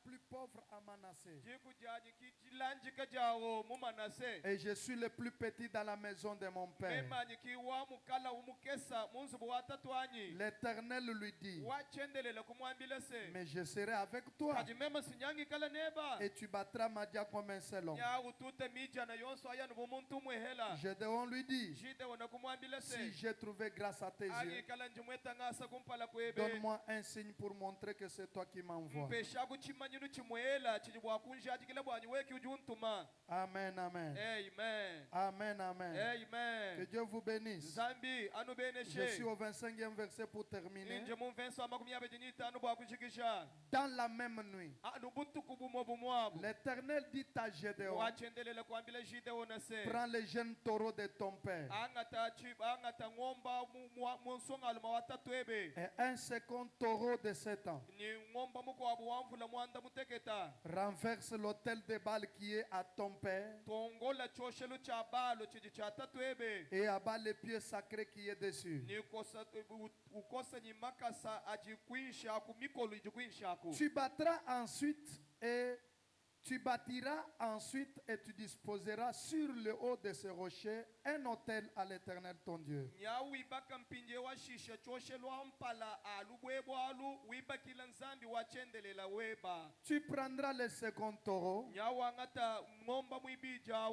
plus pauvre à Manassé. Et je suis le plus petit dans la maison de mon père. L'Éternel lui dit, mais je serai avec toi et tu battras Madia comme un seul homme. Gédéon lui dit, si j'ai trouvé grâce à tes yeux, donne-moi un signe pour montrer que c'est toi qui m'envoies. Amen, amen. Amen, amen. Que Dieu vous bénisse. Je suis au 25e verset pour terminer. Dans la même nuit, l'Éternel dit à Gédéon, prends les jeunes taureaux de ton père et un second taureau de 7 ans. Renverse l'autel de Baal qui est à ton père et abat les pieds sacrés qui est dessus. Tu battras ensuite et tu bâtiras ensuite et tu disposeras sur le haut de ce rocher un autel à l'Éternel ton Dieu. Tu prendras le second taureau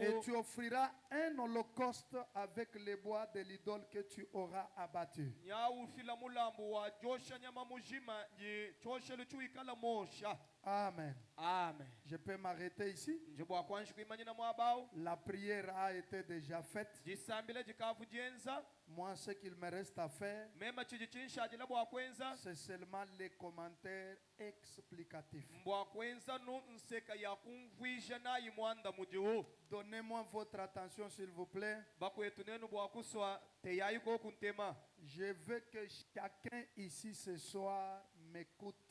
et tu offriras un holocauste avec les bois de l'idole que tu auras abattu. Amen. Amen. Je peux m'arrêter ici. La prière a été déjà faite. Moi, ce qu'il me reste à faire, c'est seulement les commentaires explicatifs. Donnez-moi votre attention, s'il vous plaît. Je veux que chacun ici ce soir m'écoute.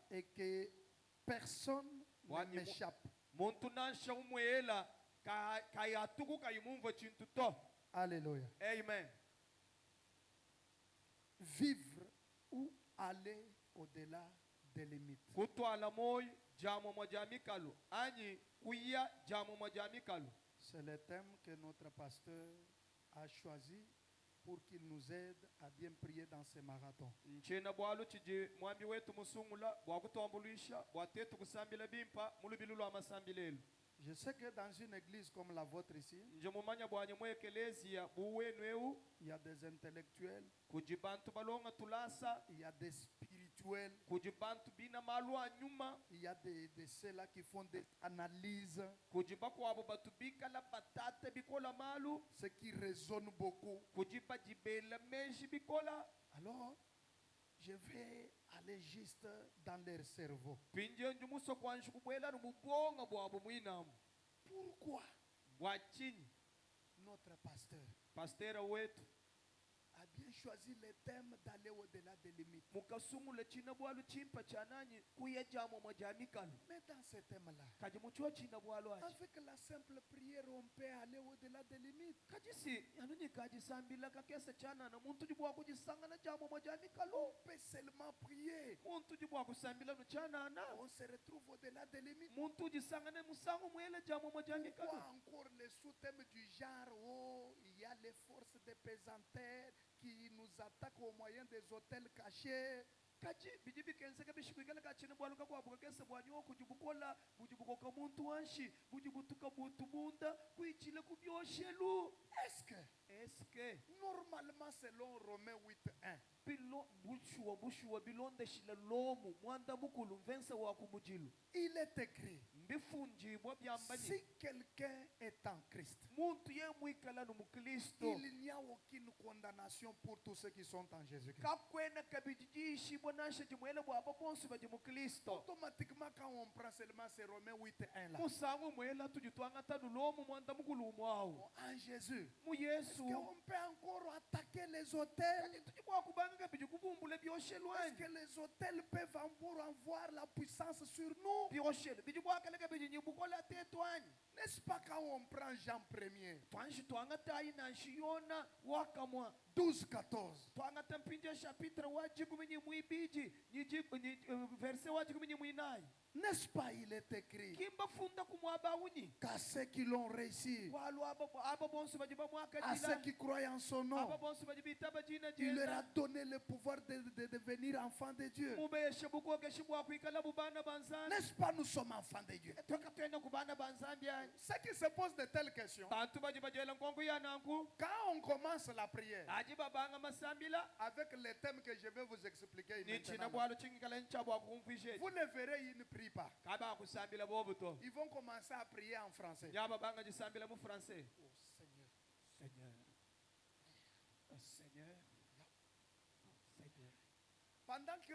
Et que personne ne m'échappe. Alléluia. Amen. Vivre ou aller au-delà des limites. C'est le thème que notre pasteur a choisi pour qu'il nous aide à bien prier dans ce marathon. Je sais que dans une église comme la vôtre ici, il y a des intellectuels, il y a des spirituels, il y a de ceux-là qui font des analyses, ceux qui raisonnent beaucoup. Alors, je vais aller juste dans leur cerveau. Pourquoi notre pasteur a bien choisi le thème d'aller au-delà des limites? Mais dans ce thème-là, avec la simple prière, on peut aller au-delà des limites. On peut seulement prier. On se retrouve au-delà des limites. Pourquoi encore les sous-thèmes du genre, oh, il y a les forces de pesanteur qui nous attaquent au moyen des hôtels cachés. Est-ce que normalement selon Romains 8:1, il est écrit, si quelqu'un est en Christ, il n'y a aucune condamnation pour tous ceux qui sont en Jésus-Christ. Automatiquement, quand on prend seulement ces Romains 8:1 là, en Jésus, est-ce qu'on peut encore attaquer les hôtels? Est-ce que les hôtels peuvent encore avoir la puissance sur nous? N'est-ce pas quand on prend Jean 1er? 12, 14. twangata mpinja chapitre wa jikumi ni mwibiji verset wa jikumi ni mwinai. N'est-ce pas, il est écrit Kimba funda kumwaba uni. qu'à ceux qui l'ont réussi, Walu aba bonsu bajiba mwaka à ceux qui croient en son nom, aba bonsu bajibita bajina il leur jena. a donné le pouvoir de devenir enfants de Dieu. Mube shabuko ke shibwa kuikala bubana banzani. N'est-ce pas, nous sommes enfants de Dieu. Toka twenda kubana banzani ya. Ceux qui se posent de telles questions, Bantu bajiba jela nkongo ya nanku. quand on commence la prière, Ajiba banga masambila. avec les thèmes que je vais vous expliquer Ni china maintenant, bwalo chingikala nchabu kumfishe. vous le verrez, ils ne prient pas. Kaba kusambila bobuto. Ils vont commencer à prier en français. Nyaba banga jisambila mu français. Oh Seigneur. Seigneur. Oh Seigneur. Seigneur. Pendant que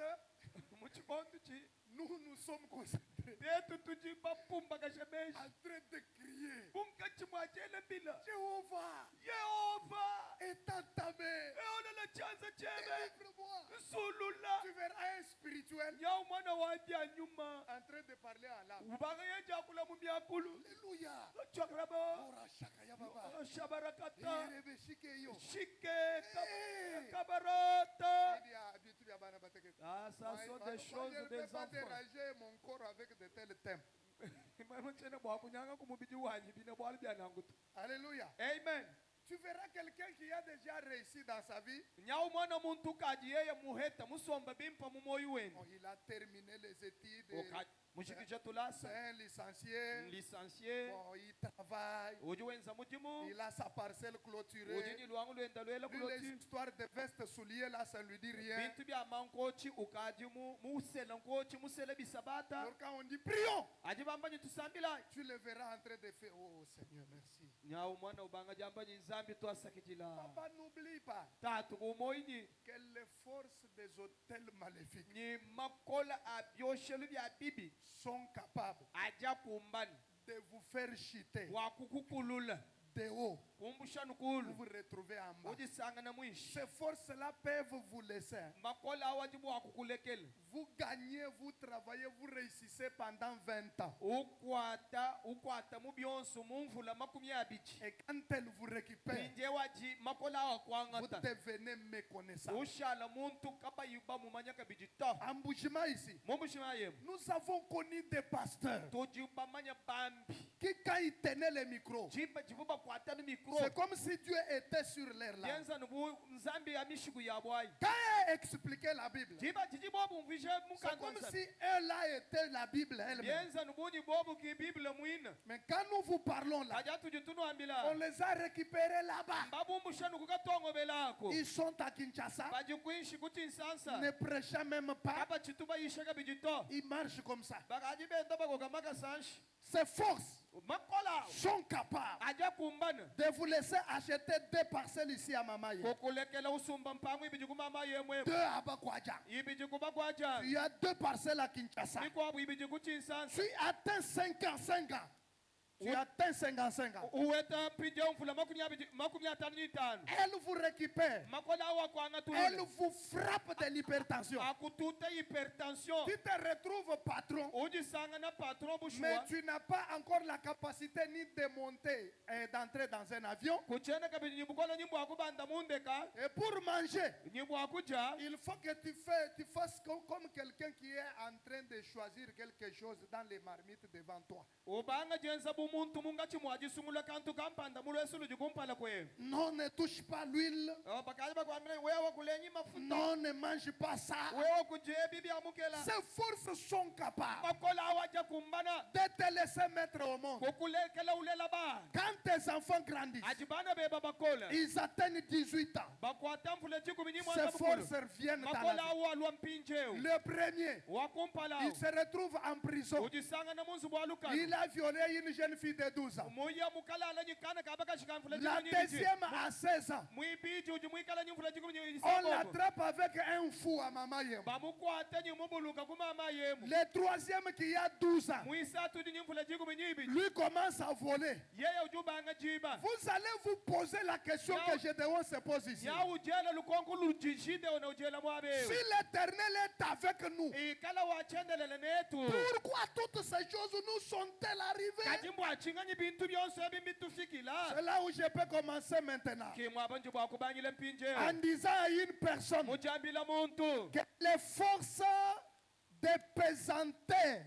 Muchikonduchi. nous sommes concentrés, Detu tuji bapumba kashabeshi. en train de crier, Bunkachi mwajele bila. Jéhovah, Yehova. étends ta main, Eona la chanza chebe. délivre-moi. Sulula. Tu verras un spirituel Nyau mwana wajia nyuma. en train de parler en langue. Ubanga yeja kula mumyakulu. Alléluia. Chakraba. Ora shaka ya baba. Shabarakata. Irebe shike yo. Shike. Hey. Kabarata. Il y a habitude à bana bateke. Ah, ça sont des choses Je ne des peux pas enfants. déranger mon corps avec de tels thèmes. Alléluia. Amen. Tu verras quelqu'un qui a déjà réussi dans sa vie. Bon, il a terminé les études. C'est un licencié. Licencié. Bon, il travaille. Il a sa parcelle clôturée. Lui, les histoires de vestes souliers, là, ça ne lui dit rien. Alors quand on dit prions, tu le verras en train de faire. Oh Seigneur, merci. Papa, n'oublie pas que les forces des hôtels maléfiques sont capables de vous faire chuter de haut pour vous retrouver en bas. Ces forces-là peuvent vous laisser. Vous gagnez, vous travaillez, vous réussissez pendant 20 ans. Et quand elles vous récupèrent, vous devenez méconnaissant. En Bushima ici, nous avons connu des pasteurs qui, quand ils tenaient les micros, c'est comme si Dieu était sur l'air là. Quand ils expliquaient la Bible, c'est comme si eux là étaient la Bible elle-même. Mais quand nous vous parlons là, on les a récupérés là-bas. Ils sont à Kinshasa, ne prêchant même pas. Ils marchent comme ça. Ces forces sont capables de vous laisser acheter 2 parcelles ici à Mamaye, 2 à Bakwadja. Il y a 2 parcelles à Kinshasa. Tu atteins 55 ans. Tu atteins 55 ans. Elle vous récupère. Elle vous frappe de l'hypertension. Tu te retrouves patron, mais tu n'as pas encore la capacité ni de monter et d'entrer dans un avion. Et pour manger, il faut que tu fasses comme quelqu'un qui est en train de choisir quelque chose dans les marmites devant toi. Non, ne touche pas l'huile. Non, ne mange pas ça. Ces forces sont capables de te laisser mettre au monde. Quand tes enfants grandissent, ils atteignent 18 ans. Ces forces reviennent dans la vie. Le premier, il se retrouve en prison. Il a violé une jeune fille de 12 ans. La deuxième à 16 ans. On l'attrape avec un fou à Mamayem. Le troisième qui a 12 ans. Lui commence à voler. Vous allez vous poser la question que Gédéon se pose ici. Si l'Éternel est avec nous, pourquoi toutes ces choses nous sont-elles arrivées? C'est là où je peux commencer maintenant. En disant à une personne que les forces de pesanteur,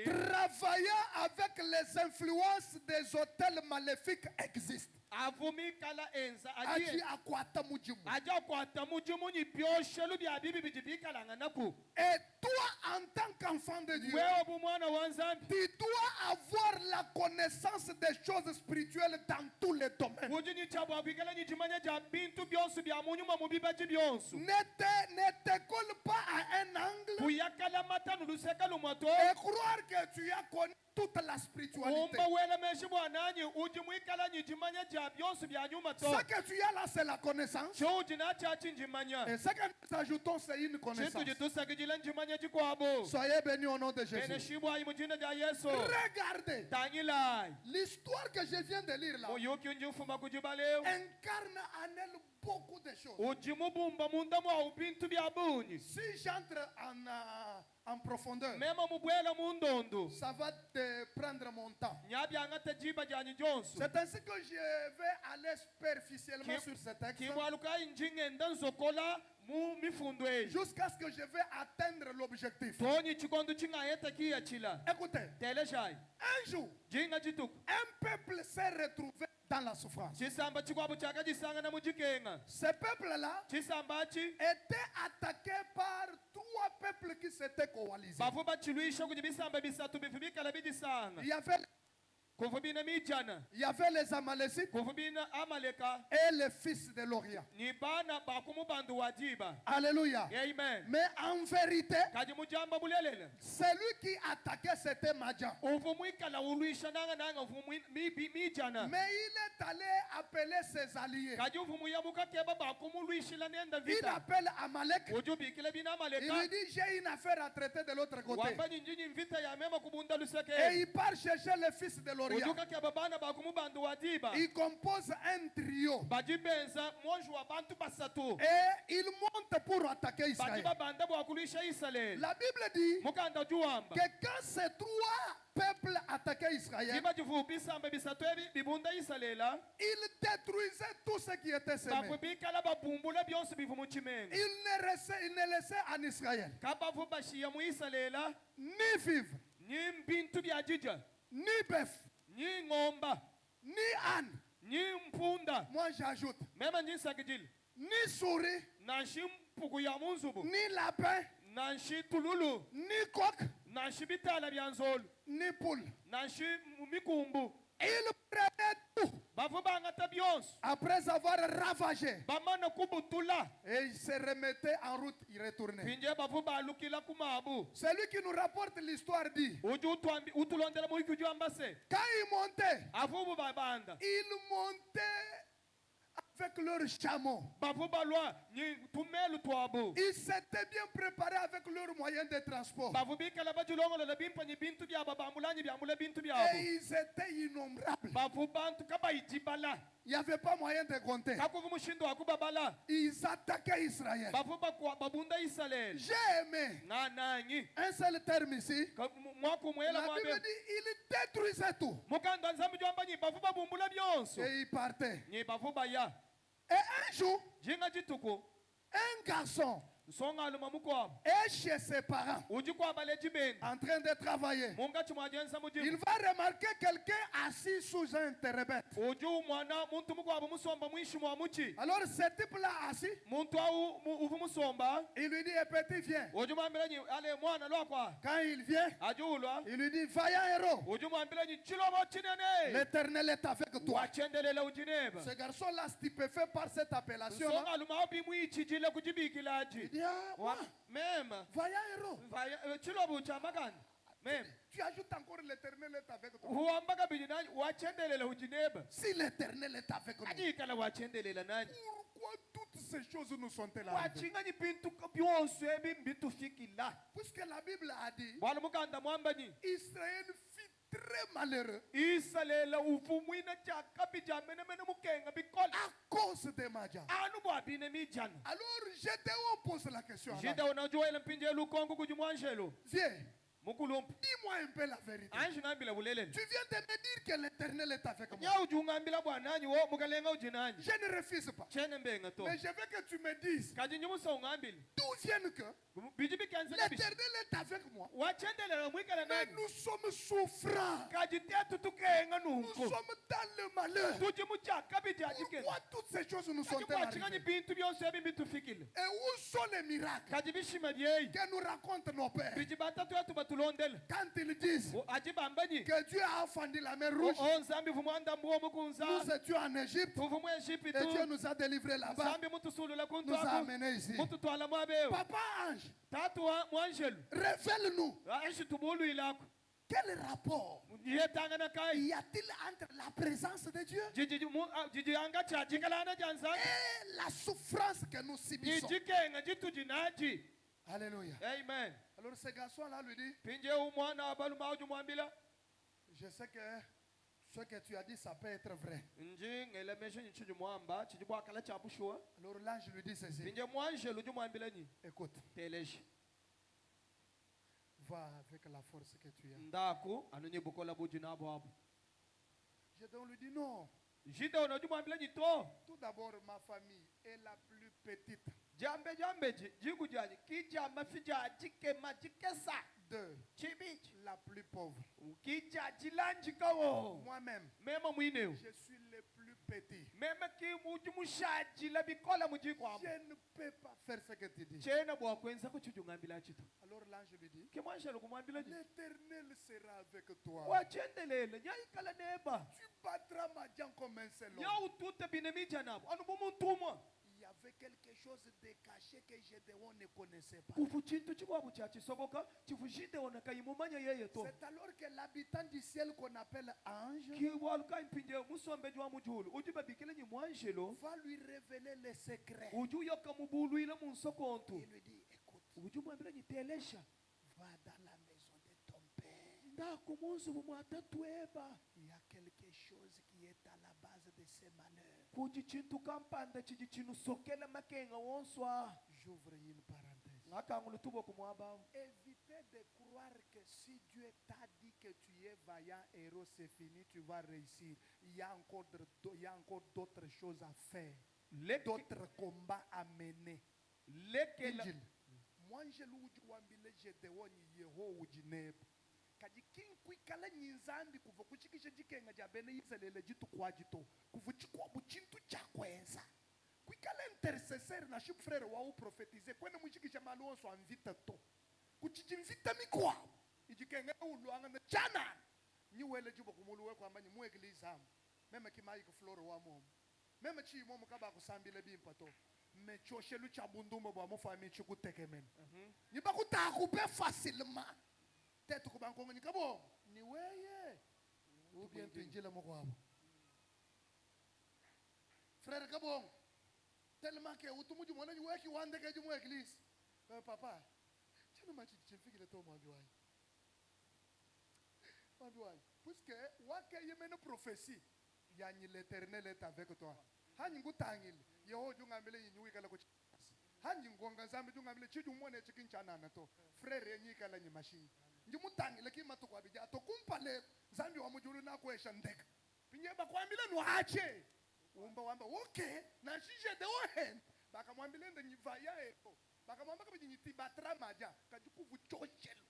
travaillant avec les influences des hôtels maléfiques existent. Et toi, en tant qu'enfant de Dieu, tu dois avoir la connaissance des choses spirituelles dans tous les domaines. Ne te colle pas à un angle et croire que tu as connu toute la spiritualité. Ce que tu as là, c'est la connaissance. Et ce que nous ajoutons, c'est une connaissance. Soyez bénis au nom de Jésus. Regardez. L'histoire que je viens de lire là incarne en elle beaucoup de choses. Si j'entre en profondeur, ça va te prendre mon temps. C'est ainsi que je vais aller superficiellement sur ce texte jusqu'à ce que je vais atteindre l'objectif. Écoutez, un jour, un peuple s'est retrouvé dans la souffrance. Ce peuple-là était attaqué par trois peuples qui s'étaient coalisés. Il y avait les Amalécites et les fils de l'Orient. Alléluia. Amen. Mais en vérité, celui qui attaquait, c'était Madian. Mais il est allé appeler ses alliés. Il appelle Amalek. Il lui dit, j'ai une affaire à traiter de l'autre côté. Et il part chercher les fils de l'Orient. Il compose un trio. Et il monte pour attaquer Israël. La Bible dit que quand ces trois peuples attaquaient Israël, ils détruisaient tout ce qui était semé. Ils ne laissaient en Israël ni vivre, ni bœuf, ni âne. Moi j'ajoute, ni souris, ni lapin, ni coq, ni poule. Ils prenaient tout. Après avoir ravagé, et ils se remettaient en route, ils retournaient. Celui qui nous rapporte l'histoire dit, quand ils montaient, avec leurs chameaux. Ils s'étaient bien préparés avec leurs moyens de transport. Et ils étaient innombrables. Il n'y avait pas moyen de compter. Ils attaquaient Israël. J'ai aimé un seul terme ici. La Bible dit ils détruisaient tout. Et ils partaient. Et un jour, un garçon est chez ses parents en train de travailler. Il va remarquer quelqu'un assis sous un térébètre. Alors ce type-là assis, il lui dit, petit viens. Quand il vient, il lui dit, vaillant héros, l'Éternel est avec toi. Ce garçon-là, stupéfait par cette appellation, il dit, ah, moi, même vaillant héros. Même. Tu ajoutes encore l'Éternel est avec toi. Si l'Éternel est avec nous, pourquoi toutes ces choses nous sont-elles arrivées? Puisque la Bible a dit, Israël fit très malheureux à cause des Madians. Alors Gédéon pose la question. Viens. Dis-moi un peu la vérité. Tu viens de me dire que l'Éternel est avec moi. Je ne refuse pas. Mais je veux que tu me dises d'où viennent que l'Éternel est avec moi. Mais nous sommes souffrants. Nous sommes dans le malheur. Pourquoi toutes ces choses nous sont arrivées? Et où sont les miracles que nous racontent nos pères quand ils disent que Dieu a fendu la mer rouge? Nous étions en Égypte et Dieu nous a délivrés là-bas, nous a amenés ici. Papa Ange, révèle-nous. Quel rapport y a-t-il entre la présence de Dieu et la souffrance que nous subissons? Alléluia. Amen. Alors ce garçon-là lui dit, je sais que ce que tu as dit, ça peut être vrai. Alors l'ange lui dit ceci. Écoute, va avec la force que tu as. Gédéon lui dit non. Tout d'abord, ma famille est la plus petite. Deux, la plus pauvre. Moi-même, je suis le plus petit. Je ne peux pas faire ce que tu dis. Alors l'ange lui dit, l'Éternel sera avec toi. Tu battras Madian comme un seul homme. Il y avait quelque chose de caché que Gédéon ne connaissait pas. C'est alors que l'habitant du ciel qu'on appelle ange va lui révéler les secrets. Il lui dit, écoute, va dans la maison de ton père. Il y a quelque chose qui est à la base de ces malheurs. J'ouvre une parenthèse. Évitez de croire que si Dieu t'a dit que tu es vaillant héros, c'est fini, tu vas réussir. Il y a encore d'autres choses à faire, d'autres combats à mener. Moi, je kadi king kwikala nyinzambi kuva kuchikisha jikenga jabene yizelele jitu kwa jito kuva chikwa buchintu chakwenza kwikala intercesseur na ship frère wa u prophétiser kwene muchikisha malonso anvita to kuchichimvita mikwa ijikenga uluanga na chana niwele jibo kumulu we kwamba ni mu eglise am meme kimayi ku floro wa mom meme chi mom kaba kusambile bimpato mechoshe lu chabundumbo bwa mu famille chikutekemen ni bakuta couper facilement. Peut-être que banko ngani kabo ni weye ou bien pinjela moko abo frère kabo tellement que utumuji mwana ni weki wande ke jumo église papa chano machi chifiki le to mwanjwai puisque wake yemene prophétie yani l'Éternel est avec toi hani ngutangile yeho jungambele yinyuki kala ko hani ngonga zambe jungambele chidu mwone chikinchana na to frère yenyi kala nyi machine ndimutangi leki matuko abija to kumpale zambi wa mujuru na kwesha ndeka pinye bakwambile no ache umba wamba okay na shije de ohen bakamwambile ndo nyivaya eko bakamwamba kabiji nyiti batra maja kajukuvu chochelo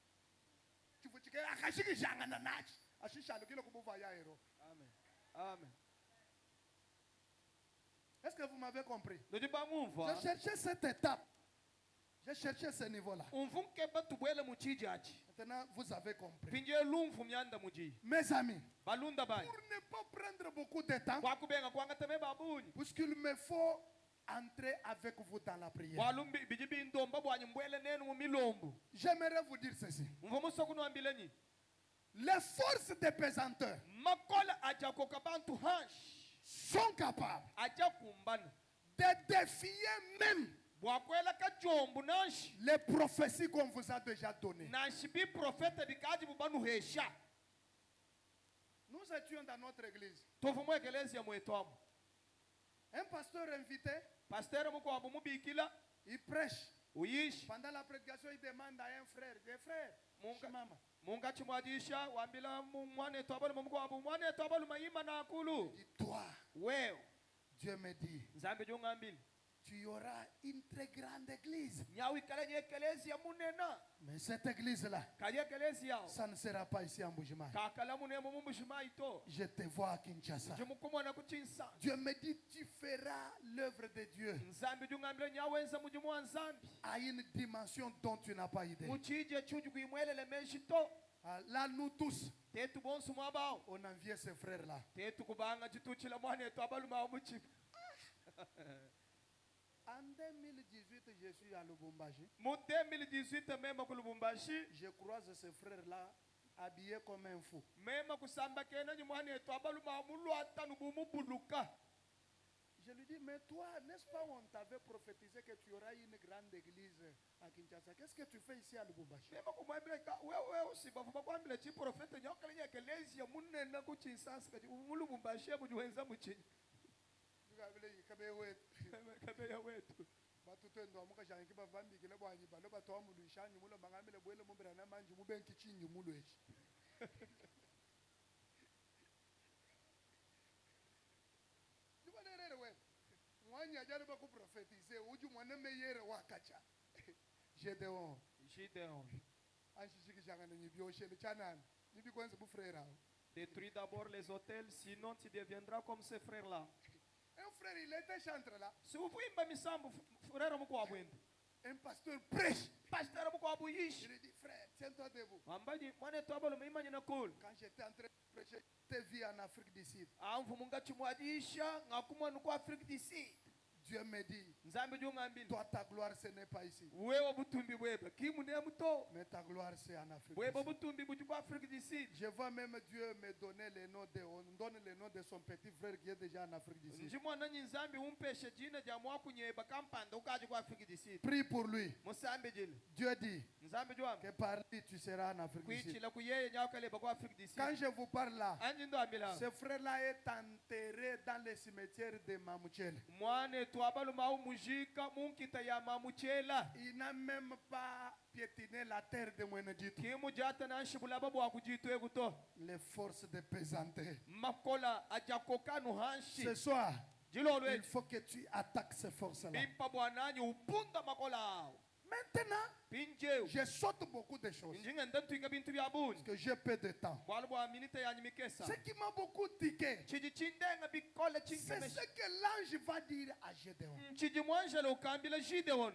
chivuchike akashiki janga na nachi ashishalo kile kubuvaya ero. Amen. Amen. Est-ce que vous m'avez compris? Je cherchais cette étape. J'ai cherché ce niveau-là. Maintenant, vous avez compris. Mes amis, pour ne pas prendre beaucoup de temps, puisqu'il me faut entrer avec vous dans la prière, j'aimerais vous dire ceci. Les forces des pesanteurs sont capables de défier même les prophéties qu'on vous a déjà données. Nous étions dans notre église. Un pasteur invité, il prêche. Pendant la prédication, il demande à un frère, des frères, maman. Il dit, toi, Dieu me dit, tu auras une très grande église. Mais cette église-là, ça ne sera pas ici en Bujimaï. Je te vois à Kinshasa. Dieu me dit, tu feras l'œuvre de Dieu à une dimension dont tu n'as pas idée. Là, nous tous, on envie ce frère-là. En 2018, je suis à Lubumbashi. Je croise ce frère-là habillé comme un fou. Je lui dis, mais toi, n'est-ce pas on t'avait prophétisé que tu auras une grande église à Kinshasa? Qu'est-ce que tu fais ici à Lubumbashi? Détruis d'abord les hôtels, sinon tu deviendras comme ces frères-là. Un frère, il était chantre là. Un pasteur prêche. Je lui dis, frère, tiens-toi debout. Quand j'étais en train de prêcher, j'étais vu en Afrique du Sud. Dieu me dit, toi ta gloire ce n'est pas ici. Mais ta gloire c'est en Afrique du Sud. Je vois même Dieu me donner le nom de, on donne le nom de son petit frère qui est déjà en Afrique du Sud. Prie pour lui. Dieu dit que par lui tu seras en Afrique du Sud. Quand je vous parle là, ce frère là est enterré dans le cimetière de Mamouchel. Il n'a même pas piétiné la terre de Mwenedito. Les forces de pesanté. Ce soir, il faut que tu attaques ces forces-là. Maintenant, je saute beaucoup de choses parce que j'ai peu de temps. Ce qui m'a beaucoup tiqué, c'est ce que l'ange va dire à Gédéon.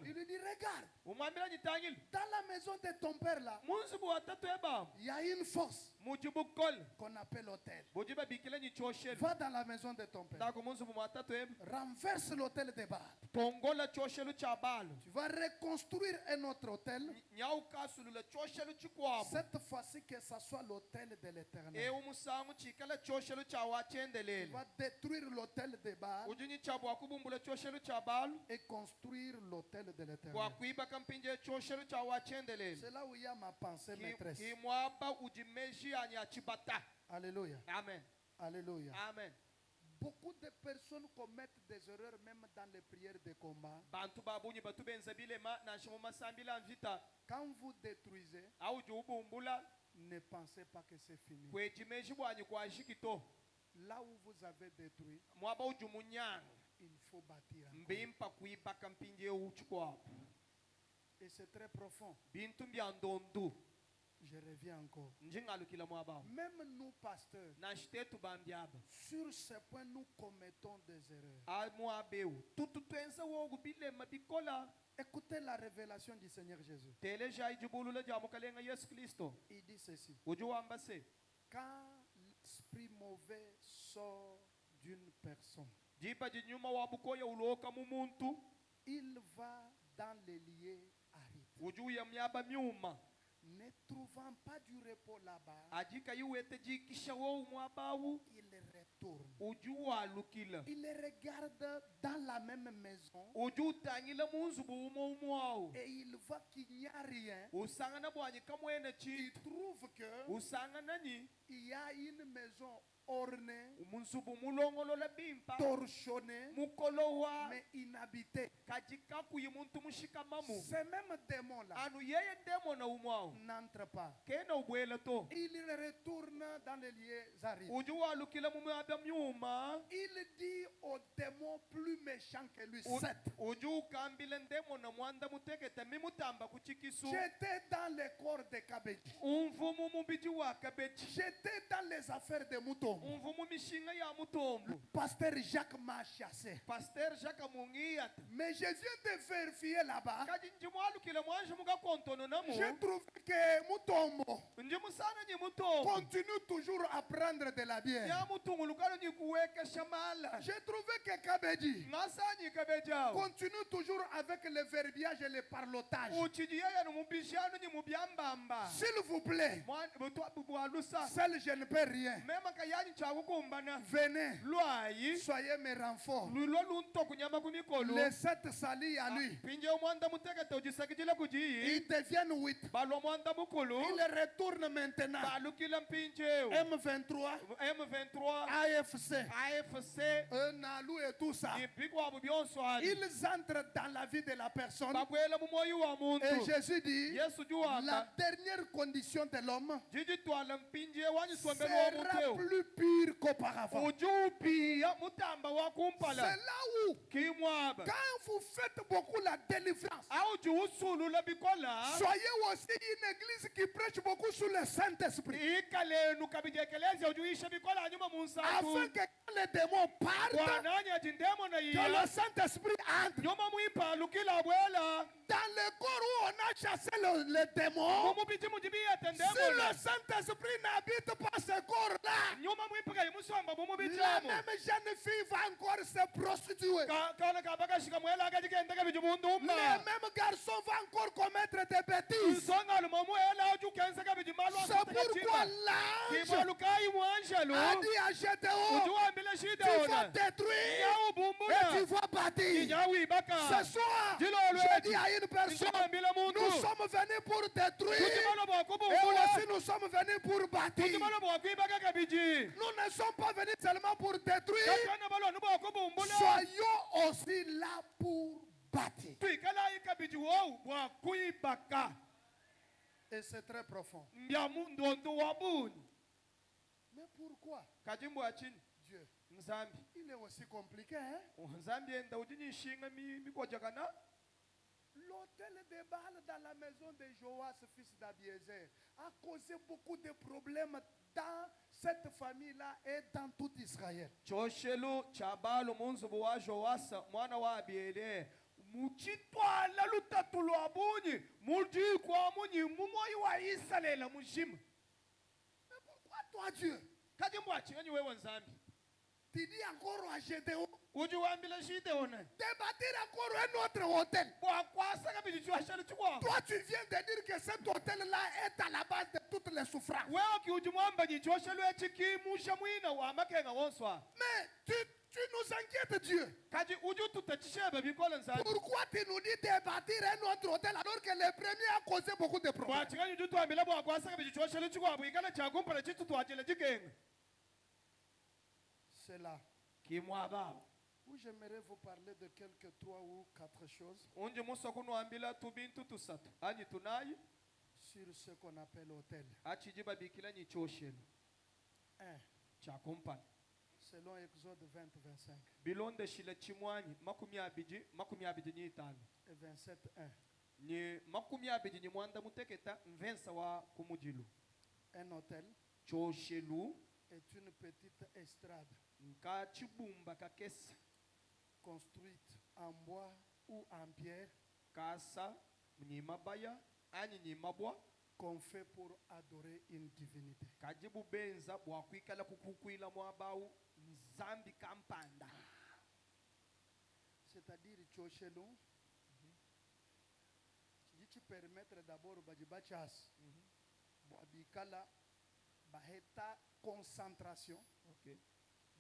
Il lui dit, regarde, dans la maison de ton père là, il y a une force qu'on appelle l'autel. Va dans la maison de ton père, renverse l'autel de Baal. Tu vas reconstruire un autre hôtel. Cette fois-ci que ce soit l'hôtel de l'Éternel. Tu vas détruire l'hôtel de Baal et construire l'hôtel de l'Éternel. C'est là où il y a ma pensée maîtresse. Alléluia. Amen. Alléluia. Amen. Beaucoup de personnes commettent des erreurs même dans les prières de combat. Quand vous détruisez, ne pensez pas que c'est fini. Là où vous avez détruit, il faut bâtir encore. Et c'est très profond. Je reviens encore. Même nous, pasteurs, sur ce point, nous commettons des erreurs. Écoutez la révélation du Seigneur Jésus. Il dit ceci. Quand l'esprit mauvais sort d'une personne, il va dans les lieux arides. Ne trouvant pas du repos là-bas, il retourne. Il regarde dans la même maison et il voit qu'il n'y a rien. Il trouve qu'il y a une maison orné, bimpa torchonné, mukolowa mais inhabité. kajikaku yimuntu mushikamamu Ces mêmes démons-là anu yeye demona umwao n'entrent pas. kena ubwela to Il retourne dans les lieux arides. ujuwa lukila mumwabya myuma Il dit aux démons plus méchants que lui, 7. uju kambile ndemona mwanda muteketa mimutamba kuchikisu J'étais dans les corps de Kabeji. umvumu mubiji wa kabeji J'étais dans les affaires de Mouton. umvumu mishinga ya mutombo Pasteur Jacques m'a chassé. pasteur Jacques mungiyata Mais je viens de vérifier là-bas. kajinji mwalukile mwanje mugakontono namu J'ai trouvé que Moutombo njimusana nyi mutombo continue toujours à prendre de la bière. ya mutungulukalo nyi kuweka shamala J'ai trouvé que Kabeji ngasanyi kabejao continue toujours avec le verbiage et le parlotage. uchiji yeye numubishano nyi mubyambamba S'il vous plaît, bwalusa seul je ne peux rien. mema kayanyi chakukumbana Venez, lwayi soyez mes renforts. lulo lunto kunyama kumikolo Les 7 salis à lui. pinje omwanda mutekete ujisakijila kujiyi Ils deviennent 8. balwa mwanda mukulu Ils retournent maintenant. balukila mpinjeo M23, M23 AFC, AFC Nalou et tout ça. ibigwabo byonswani Ils entrent dans la vie de la personne. babwela mumoyi wa muntu Et Jésus dit, yesu la juwaka dernière condition de l'homme jijitwala mpinje wanyiswembele sera womuteu plus pure qu'auparavant. ujupiya mutamba C'est wakumpala là où, kimwaba quand vous faites beaucoup la délivrance, auji usulula bikola soyez aussi une église qui prêche beaucoup sur le Saint-Esprit. ikalenu kabijekelezi ujuisha bikola anyuma Afin munsatu que quand les démons partent, wananya jindemo na que iya le Saint-Esprit entre. nyuma muipalukila bwela Dans le corps où on a chassé les démons, mumubiti mujibiyete si le ndemona Saint-Esprit n'habite pas ce corps-là, nyuma muipaka imusomba la mumubitamo même jeune fille va encore se prostituer. kana kabakashika mwela akajikendeka Le bijimunduma même garçon va encore commettre des bêtises. nsongalo momuela ujukenseka bijimalwa C'est pourquoi l'ange kibalukayi mwanjalo a dit à Gédéon, ujuwambile tu shida vas ona détruire et nyawubumbula tu vas bâtir. inyawibaka Ce soir, Dis-le, je dis à une personne, njawambile muntu nous sommes venus pour détruire kujimalo et bwakubumbula aussi nous sommes venus pour bâtir. kujimalo bwakwibaka kabiji Nous ne sommes pas venus seulement pour détruire, kakana balwanu bwakubumbula soyons aussi là pour bâtir. twikalayi kabiji wowu bwakwibaka Et c'est très profond. mbyamu ndondo wabuni Mais pourquoi kajimbwa chini Dieu? nzambi Il est aussi compliqué, hein? nzambi enda ujinyishinga mikwajakana L'hôtel de Baal dans la maison de Joas, fils d'Abiézer, a causé beaucoup de problèmes dans cette famille-là et dans tout Israël. choshelu chabalo munzubu wa Joasa mwana wa Abiele muchitwala lutatu lwa bunyi mujikwa munyi mumoyi wa Israela mujima Mais pourquoi toi, Dieu? kajimbwa chinganyi wewe nzambi Tu dis encore à Gédéon ujiwambila shide ona de bâtir encore un autre hôtel. bwakwasa kabiji choshelu chikwa Toi, tu viens de dire que cet hôtel-là est à la base de toutes les souffrances. wewe kiujimwamba nyi choshelu echikimusha mwina wa makenga wonswa Mais tu nous inquiètes, Dieu. kaji uju tutachishebe bikola nzambi Pourquoi tu nous dis de bâtir un autre hôtel alors que le premier a causé beaucoup de problèmes? bwachinganyi uju twambila bwakwasa kabiji choshelu chikwa bwikala chakumpala chitu twachile chikenga C'est là kimwaba où j'aimerais vous parler de quelques 3 ou 4 choses unje musa kunwambila tubintu tusatu anyi tunayi sur ce qu'on appelle hôtel. achijiba bikila nyi choshelu 1. chakumpala Selon Exode 20, 25 bilonde shila chimwanyi makumi abiji nyi itano et 27, 1. ni makumi abiji nyi mwanda muteketa mvensa wa kumujilu Un hôtel choshelu est une petite estrade nka chibumba kakesa construite en bois ou en pierre kasa mnyimabaya anyi nyimabwa qu'on fait pour adorer une divinité. kajibu benza bwakwikala kukukwila mwabawu nzambi kampanda C'est-à-dire Tchochelou, tu permettre d'abord Badjibachas, Boabikala, Baheta concentration,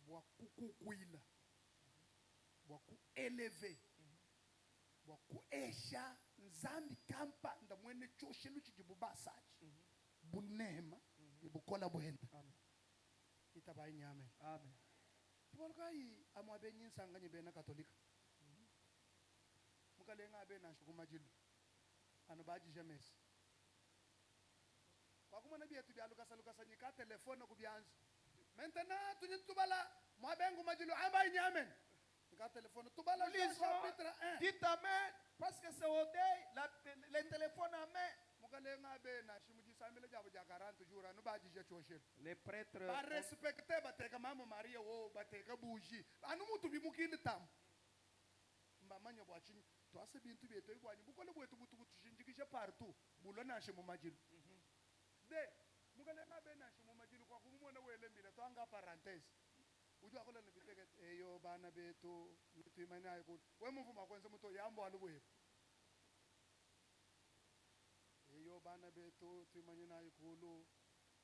Boakou Kouila, Boakou élevé, Boakou Esha, Nzambi Kampa, Ndamwene Tchochelou Chijibubasaji, Bunema, Ibukola Bohenta. taba nyame. Amen. Tubolkai amwabe nyinsanga nyibena katolika. Mukalenga be na shukumajilu. Anubaji jemes. Kwa kumana bietu bia lukasa nyika telefone kubyanzi. Maintenant tunyitubala mwabengu majilu amba nyamen. Nyika telefone tubala chapitre 1. Dites-moi parce que c'est au deuil le téléphone à main. Mukalenga be na shimuji samile jabu ja 40 jours anubaji je choshel. Les prêtres ba respecter bateka mama Maria wo bateka buji. Anu mutu bimukini tam. Mbamanya bwachini to ase bintu bieto ibwanyi bukole bwetu butu tushinjikishe partout bulona shimu majilu. De mukalenga be na shimu majilu kwa kumumona wele mbile to anga parenthèse. Uju akola nibiteke eyo bana beto nitu imani ayikulu. We muvuma kwenze muto yambo aluwe. Eyo bana beto tu imani na ayikulu.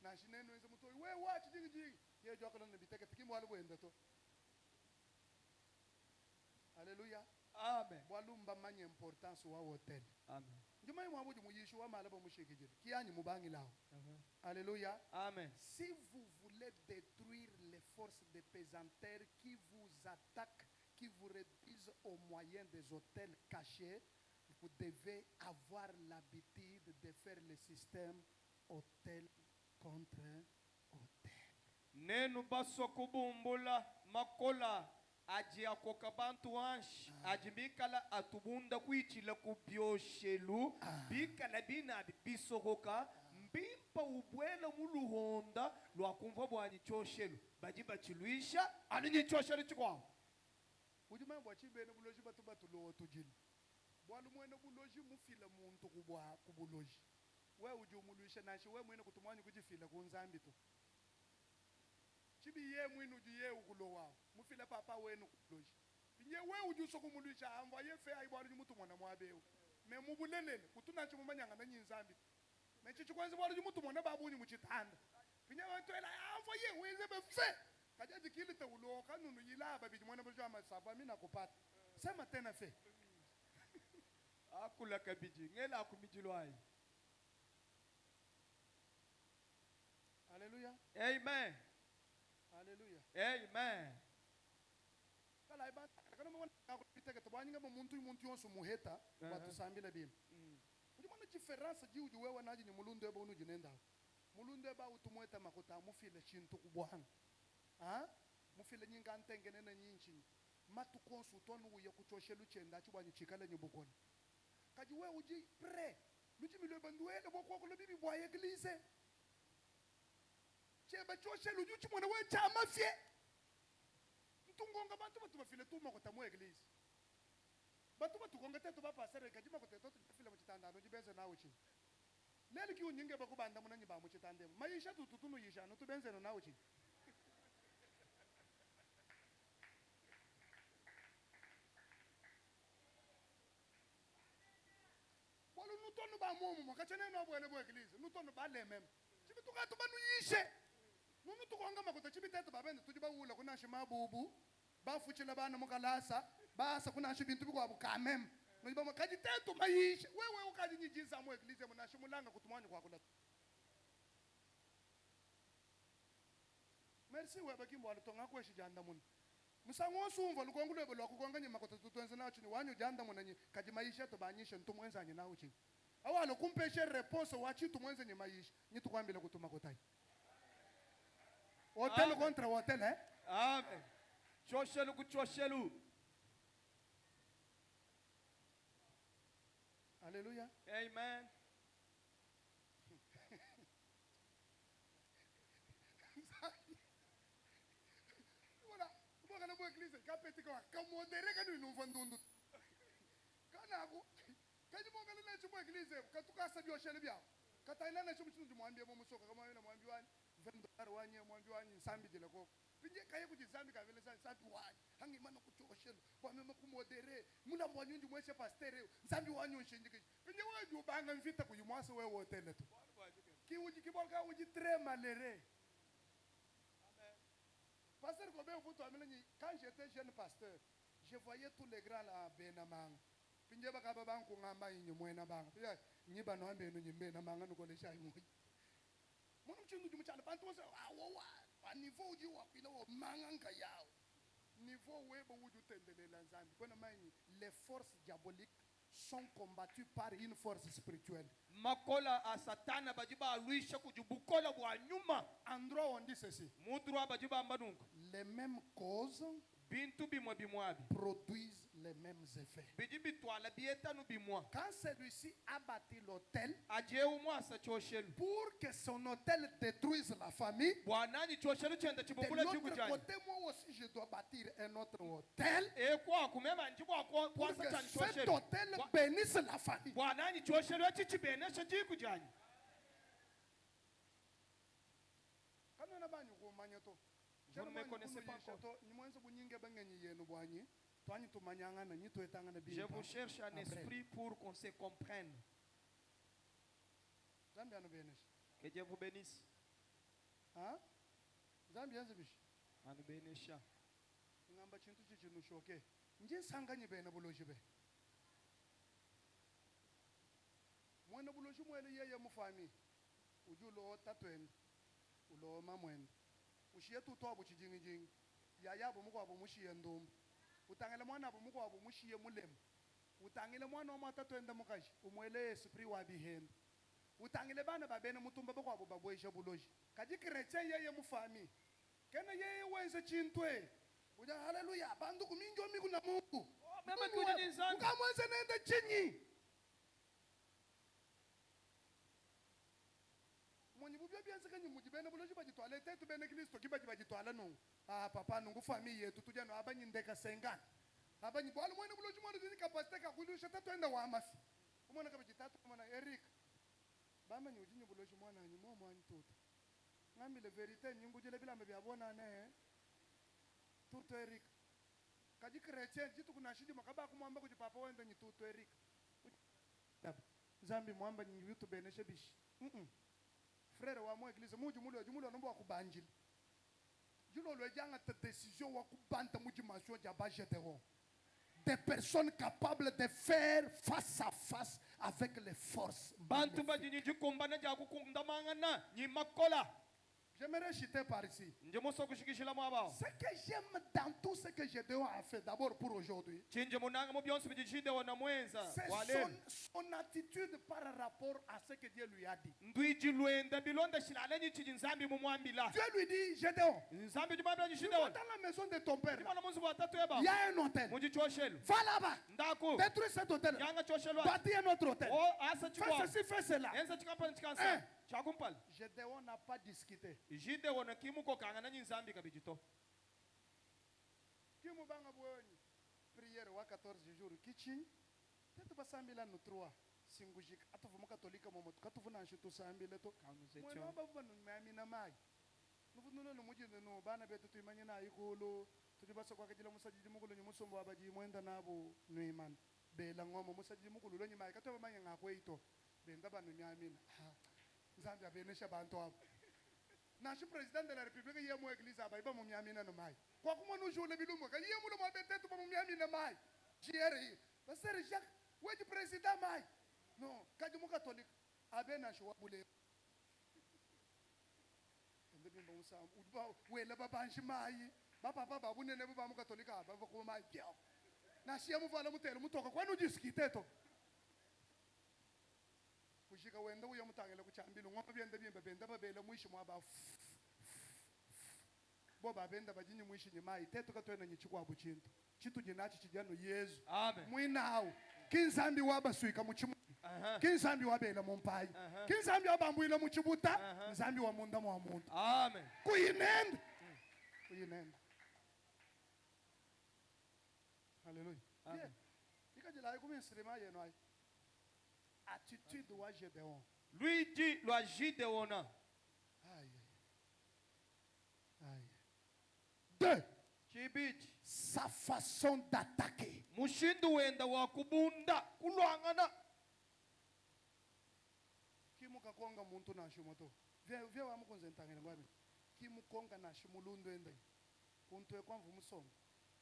Na shineno enze muto we watch jigi. Ye jo akola nibiteke tikimu aluwe ndato. Alléluia. Amen. Walumba manye importance wa hotel. Amen. Njuma mwabuju muyishu wa malabo mushikijile. Kiani mubangi lao. Alléluia. Amen. Si vous voulez détruire les forces de pesanteur qui vous attaquent, qui vous réduisent au moyen des hôtels cachés, vous devez avoir l'habitude de faire le système hôtel contre hôtel. Nenu baso kubumbula makola aji akoka bantu anshi aji bikala atubunda kuichila kubyoshelu bikala bina bisokoka mbimpa ubwela muluhonda lwakumva bwanyi choshelu baji bachiluisha aninyi choshelu chikwa ujuma bwachi bene buloji batu lo tujili bwalu mwene buloji mufile muntu kubuloji we ujumuluisha nashi we mwene kutumwanyi kujifile kunzambi tu chibi ye mwene ujiye ukulo wao mufile papa wenu kubuloji pinye we ujuso kumuluisha amva ye fe aibwalu mutu mwana mwabeu me mubulelele kutuna chimumanyanga na nyinzambi mechichi kwanza bwalu mutu mwana babunyi muchitanda pinye wantwela amva ye wenze befe kajaji kilite ulo kanunu yilaba bidi mwana bujwa masaba mina kupata sema tena fe akula kabiji ngela akumijilwai. Alléluia. Amen. Alléluia. Amen. Kala ibata kana mwana akupiteka tabanyinga muntu yonso muheta batusambile bim ujumana difference ji uju wewe naji ni mulundu eba unu jinenda mulundu eba utumweta makuta mufile chintu kubwanga mufile nyinga ntengene na nyinchi matu konsultonu uye kuchoshelu chenda chubwanyi chikale nyubukoni kaji wewe uji pre luji milwe banduele boko lo bibi bwa eglise cheba choshelu uji mwana we chama fie ntungonga bantu batu bafile tuma ko tamu eglise batu batu konga tetu ba pasere kajima ko tetu file mu chitandano jibenze nawe chi leli ki unyinge bakubanda munanyi ba mu chitandemo mayisha tutunu yisha no tubenze no nawe chi bolu nutonu ba momu makachene no bwele bwe eglise nutonu ba lemem chibituka tu banu yishe nunu tukonga makuta chibitetu babende tujiba ula kuna shimabubu bafuchila bana mukalasa basa kuna shibintu bikwa bukamem nojiba makaji tetu mayisha wewe ukaji nyijiza mu eglise munashimulanga kutumwanyi kwa kula merci we bakimbo alitonga kweshi janda mun musango sumva lukongulo belo kukonga nyima kututuenza na chini wanyu janda munanyi kaji mayisha to banyisha ntumwenza nyi nawo chini awalo kumpeshe réponse wachi tumwenza nyi mayisha nyi tukwambile kutuma kotai hotel contre hotel Amen. Choshelu kuchoshelu. Alléluia. Amen. Voilà. Moi quand on église, quand petit quoi, quand modéré quand nous vendons. Quand ako, quand tu montes dans la église, quand tu casses bien chez le bien. Quand tu es là, tu me dis mwambie bomo soka kama yule mwambie wani $20 wanye mwambie wani sambi de lako. Pinje kaye kujizambi kavele sambi wani. Hangi mana kuchoshelo. Kwa mema kumodere. Mula mwanyunji mweshe pastere. Sambi wani unshinjiki. Pinje wani ubanga mfita kuyumwasa wewe hotel tu. Ki uji kibolka uji très malheureux. Amen. Pasteur Gobert vous t'amener quand j'étais jeune pasteur, je voyais tous les grands là à Benamang. Pinje bakaba banku ngamba inyo mwena bang. Nyiba no ambe no nyimbe na manga no kolesha imoyi. Mwana mchindu jumuchala bantu wose awowa. a niveau uji wakwila wo manganga yao niveau webo uji tendelela nzambi kona maini les forces diaboliques sont combattues par une force spirituelle. Makola a satana bajiba aluisha kujubukola bwa nyuma. Endroit on dit ceci. Mudra bajiba ambanungu. Les mêmes causes produisent les mêmes effets. Quand celui-ci a bâti l'autel, pour que son autel détruise la famille, de l'autre côté, moi aussi je dois bâtir un autre autel pour que cet autel bénisse la famille. Vous ne me connaissez pas encore. Je vous cherche un esprit pour qu'on se comprenne. Que Dieu vous bénisse. Hein? Mushiye tuto abu chijingijing yaya abu muko abu mushiye ndom utangile mwana abu muko abu mushiye mulem utangile mwana omata twende mukashi umwele esprit wa bihenda utangile bana babene mutumba bako abu babwesha buloji kaji chrétien yeye mufami kena yeye wenze chintwe uja haleluya bandu kuminjo miku na Mungu mama kuja nzangu ukamwenze nende chinyi Mwenye bien saka nyumujibene buloji bajitwala tetu bene Kristo kibaji bajitwala no papa nungu famille yetu tuja no abanyi ndeka sengana abanyi bwala mwana buloji mwana dini kapasite ka kulusha tatu enda wa amafi umwana kabajitatu mwana Eric bama nyuji buloji mwana nyi mo mwana tutu ngambi le verite nyungu jele bila mbe abona ne tutu Eric kaji chrétien jitu kuna shidi makaba kumwamba kuji papa wende nyi tutu Eric zambi mwamba nyi vitu bene shebishi frère wa moi église muju mulo nombo akubanjil julo lo janga ta décision wa kubanta muju masio jaba jeteron des personnes capables de faire face à face avec les forces bantu bajini jukumbana ja kukundamangana nyi makola. J'aimerais citer par ici. Ce que j'aime dans tout ce que Gédéon a fait d'abord pour aujourd'hui, c'est son attitude par rapport à ce que Dieu lui a dit. Dieu lui dit, Gédéon, dans la maison de ton père, il y a un hôtel. Va là-bas, détruis cet hôtel, bâtis un autre hôtel. Fais ceci, fais cela. Gédéon n'a pas discuté. Kimu banga bwoni prière wa 14 jours kitchen tetu basambila no 3 singujika atuvu katolika momo katuvu na nshutu sambile to mwana baba no mami na mai nuvunulo no mujine no bana betu tuyimanye na ikulu tudibasa kwa kajila musajiji mukulu ni musombo abaji mwenda nabo nuiman bela ngoma musajiji mukulu lo nyima katoba manye ngakweito benda banu nyamina nzambi abenesha bantu abo Nashi président de la République yemo église abaiba mu myamina no mai. Kwa kuma no jole bilumo ka yemo lo mabetetu mu myamina mai. Jieri. Pasteur Jacques, weji président mai. No, kaji mu catholique abena shwa bule. Ende bimba musam udba wela babanshi mai. Ba papa babu nene ba mu catholique aba ko mai pia. Nashi yemo vala mutelo mutoka kwa no jiskiteto. Kushika wenda uya mutangela kuchambilo ngoma byenda bimba benda babela mwishi mwaba boba benda bajinyi mwishi nyimai tetu katwena nyichikwa buchinto chitu jinachi chijano Yesu amen mwinawo kinzambi waba suika muchimu kinzambi wabela mumpai kinzambi wabambuila muchibuta nzambi wa munda mwa muntu amen kuyinenda haleluya amen ikajila kumisirima yeno ai attitude wa Gédéon. Lui dit le Gédéon. Aïe. Aïe. Deux. Sa façon d'attaquer. Mushindu wenda wa kubunda kulwangana. Kimuka konga muntu na shumoto. Vya wa mukonzentangela ngwabi. Kimukonga na shumulundo ende. Kuntu ekwamvu musongo.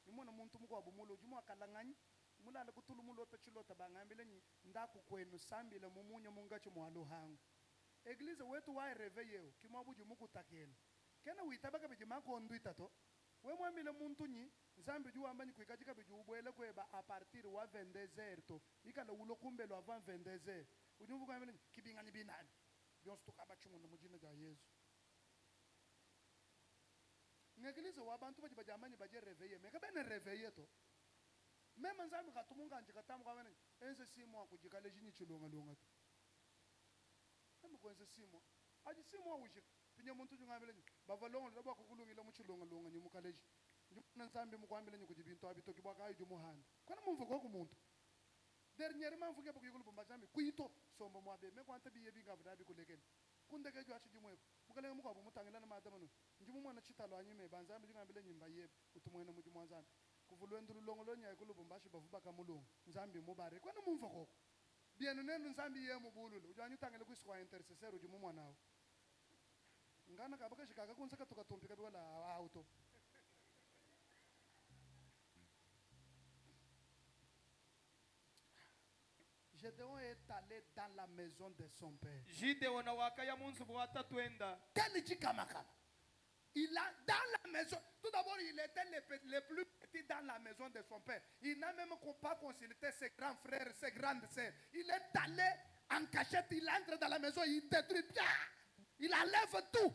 Nimona muntu mukwa bumulo jumu akalanganya. Mulala kutulu mulota chilota bangambile nyi ndaku kwenu sambile mumunye mungacho mwalo hangu. Eglise wetu wa reveilleu kimwabuju mukutakela. kena uitaba ka be ma ko nduita to we mo mile muntu nyi nzambe ju amba ni kwikaji ka be ju boele kweba a partir wa 22h to ikala ulo kumbelo avant 22h unyumva kwa mile kibinga ni binani byonse to kaba chungu no mujina ja Yesu ngekilizo wabantu baje bajamani baje réveiller mais ka bene réveiller to même nzambe ka tumunga nje katamu kwa mene enze simo akujikale jini chilonga longa to même ko enze simo aji simo wuje pinye muntu jungabele bavalonga laba kukulungile mu chilonga longa nyi mukaleji njuna nzambe mukwambele nyi kujibinto abito kibwaka ayi jumuhanda kwana mumva ko kumuntu dernièrement mvuke bokuyikulu bomba nzambe kuito sombo mwabe me kwanta biye binga vudabi kulekeni kundeke jwa chijumwe mukale mukabo mutangela na madamano njimu mwana chitalo anyime banzambe jungabele nyimba yebe utumwena mu jumwanzambe kuvulwendulu longo lonya ikulu bombashi bavuba kamulungu nzambe mubare kwana mumva koko bienu nenu nzambe ye mubululu ujwanyu tangele kwiswa intercessor ujumu mwanawo ngana kabaka shikaka kunsaka tukatumpika biwala auto Gédéon est allé dans la maison de son père. Gideon wakaya munzu bwata twenda. Il a dans la maison. Tout d'abord, il était le plus petit dans la maison de son père. Il n'a même pas consulté ses grands frères, ses grandes sœurs. Il est allé en cachette, il entre dans la maison, il détruit. Il enlève tout.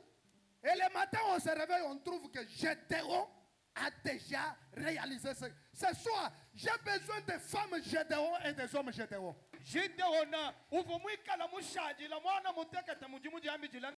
Et le matin, on se réveille, on trouve que Gédéon a déjà réalisé ce. Ce soir, j'ai besoin de femmes Gédéon et des hommes Gédéon. Gédéon, ouvre-moi la mouchadi, la moine montée que tu m'as dit,